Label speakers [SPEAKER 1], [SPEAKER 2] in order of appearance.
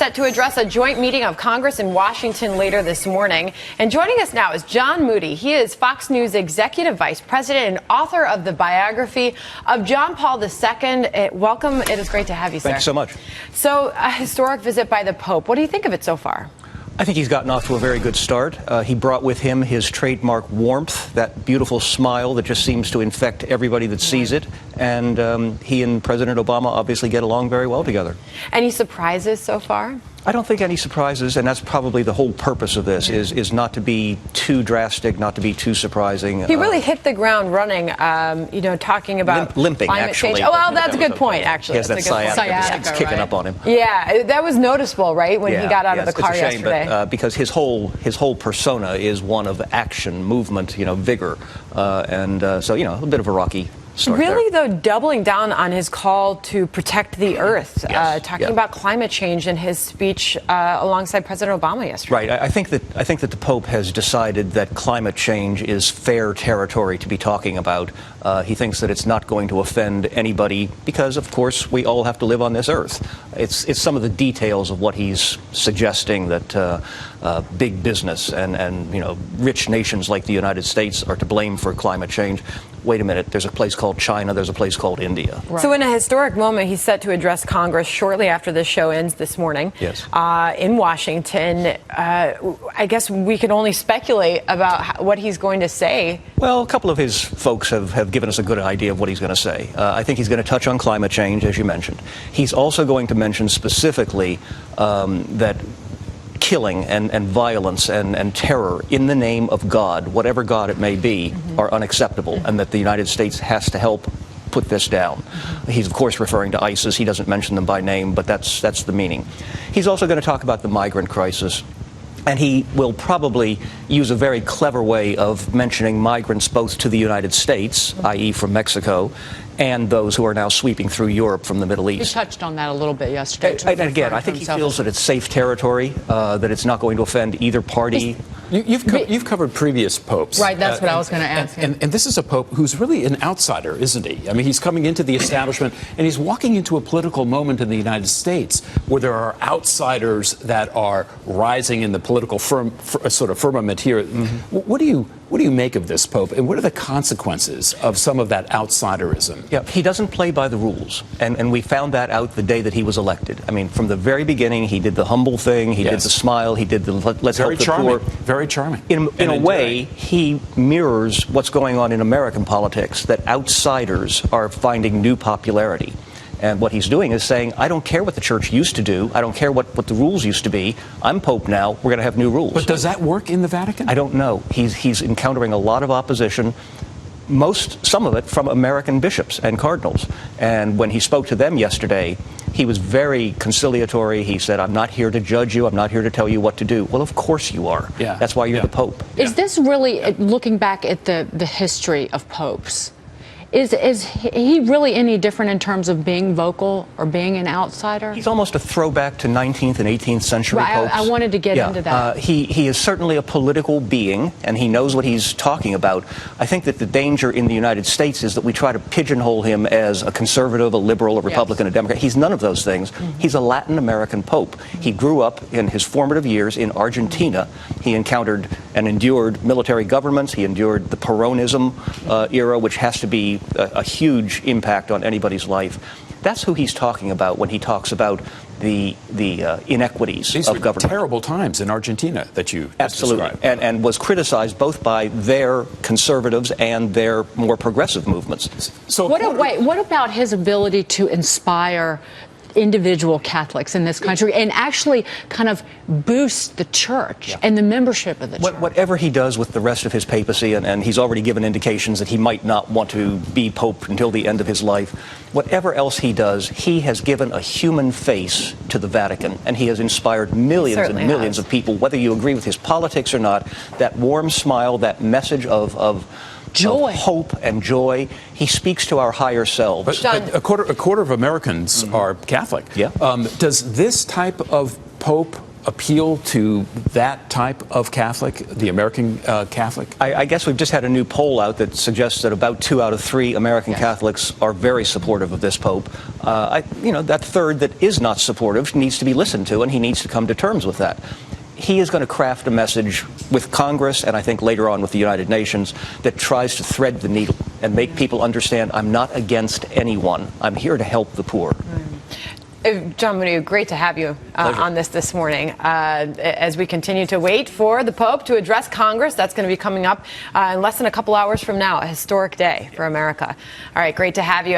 [SPEAKER 1] Set to address a joint meeting of Congress in Washington later this morning. And joining us now is John Moody. He is Fox News Executive Vice President and author of the biography of John Paul II. Welcome. It is great to have you, sir.
[SPEAKER 2] Thanks so much.
[SPEAKER 1] So, a historic visit by the Pope. What do you think of it so far?
[SPEAKER 2] I think he's gotten off to a very good start. He brought with him his trademark warmth, that beautiful smile that just seems to infect everybody that sees it. And he and President Obama obviously get along very well together.
[SPEAKER 1] Any surprises so far?
[SPEAKER 2] I don't think any surprises, and that's probably the whole purpose of this, is not to be too drastic, not to be too surprising.
[SPEAKER 1] He really hit the ground running, talking about
[SPEAKER 2] limping,
[SPEAKER 1] climate
[SPEAKER 2] actually.
[SPEAKER 1] change. Oh, well, that's a good point, actually.
[SPEAKER 2] He has that sciatica. It's kicking up on him.
[SPEAKER 1] Yeah, that was noticeable, right, when he got out of the car yesterday.
[SPEAKER 2] But, because his whole persona is one of action, movement, vigor, so a bit of a rocky start
[SPEAKER 1] really,
[SPEAKER 2] there.
[SPEAKER 1] though, doubling down on his call to protect the earth, talking about climate change in his speech alongside President Obama yesterday.
[SPEAKER 2] Right. I think that the Pope has decided that climate change is fair territory to be talking about. He thinks that it's not going to offend anybody because, of course, we all have to live on this earth. It's some of the details of what he's suggesting that big business and rich nations like the United States are to blame for climate change. Wait a minute, there's a place called China, there's a place called India.
[SPEAKER 1] Right. So in a historic moment, he's set to address Congress shortly after this show ends this morning in Washington. I guess we can only speculate about what he's going to say.
[SPEAKER 2] Well, a couple of his folks have given us a good idea of what he's going to say. I think he's going to touch on climate change, as you mentioned. He's also going to mention specifically that killing and violence and terror in the name of God, whatever God it may be, are unacceptable, and that the United States has to help put this down. He's, of course, referring to ISIS. He doesn't mention them by name, but that's the meaning. He's also going to talk about the migrant crisis. And he will probably use a very clever way of mentioning migrants both to the United States, i.e. from Mexico, and those who are now sweeping through Europe from the Middle East.
[SPEAKER 3] He touched on that a little bit yesterday.
[SPEAKER 2] And again, I think he feels that it's safe territory, that it's not going to offend either party.
[SPEAKER 4] You've covered previous popes.
[SPEAKER 3] Right, that's what I was going to ask him.
[SPEAKER 4] And this is a pope who's really an outsider, isn't he? I mean, he's coming into the establishment, and he's walking into a political moment in the United States where there are outsiders that are rising in the political sort of firmament here. What do you make of this pope, and what are the consequences of some of that outsiderism?
[SPEAKER 2] Yeah, he doesn't play by the rules, and we found that out the day that he was elected. I mean, from the very beginning, he did the humble thing, he did the smile, he did the let's help the poor.
[SPEAKER 4] Very charming.
[SPEAKER 2] In a way, he mirrors what's going on in American politics, that outsiders are finding new popularity. And what he's doing is saying, I don't care what the church used to do. I don't care what the rules used to be. I'm Pope now. We're going to have new rules.
[SPEAKER 4] But does that work in the Vatican?
[SPEAKER 2] I don't know. He's encountering a lot of opposition, some of it from American bishops and cardinals. And when he spoke to them yesterday, he was very conciliatory. He said, I'm not here to judge you. I'm not here to tell you what to do. Well, of course you are.
[SPEAKER 4] Yeah.
[SPEAKER 2] That's why you're the Pope.
[SPEAKER 3] Is this really, looking back at the history of popes, is he really any different in terms of being vocal or being an outsider?
[SPEAKER 2] He's almost a throwback to 19th and 18th century popes.
[SPEAKER 3] I wanted to get into that.
[SPEAKER 2] He is certainly a political being, and he knows what he's talking about. I think that the danger in the United States is that we try to pigeonhole him as a conservative, a liberal, a Republican, a Democrat. He's none of those things. He's a Latin American pope. He grew up in his formative years in Argentina. He encountered and endured military governments. He endured the Peronism era, which has to be a huge impact on anybody's life. That's who he's talking about when he talks about the inequities of government.
[SPEAKER 4] These were terrible times in Argentina that you
[SPEAKER 2] absolutely
[SPEAKER 4] described.
[SPEAKER 2] And was criticized both by their conservatives and their more progressive movements.
[SPEAKER 3] So what about his ability to inspire individual Catholics in this country and actually kind of boost the church and the membership of the church?
[SPEAKER 2] Whatever he does with the rest of his papacy, and he's already given indications that he might not want to be Pope until the end of his life, whatever else he does, he has given a human face to the Vatican, and he has inspired millions and millions of people, whether you agree with his politics or not. That warm smile, that message of joy, of hope and joy. He speaks to our higher selves.
[SPEAKER 4] But a quarter of Americans are Catholic.
[SPEAKER 2] Yeah.
[SPEAKER 4] Does this type of Pope appeal to that type of Catholic, the American Catholic?
[SPEAKER 2] I guess we've just had a new poll out that suggests that about 2 out of 3 American Catholics are very supportive of this Pope. That third that is not supportive needs to be listened to, and he needs to come to terms with that. He is going to craft a message with Congress, and I think later on with the United Nations, that tries to thread the needle and make people understand I'm not against anyone. I'm here to help the poor.
[SPEAKER 1] John Moody, great to have you on this morning. As we continue to wait for the Pope to address Congress, that's going to be coming up in less than a couple hours from now, a historic day for America. All right, great to have you.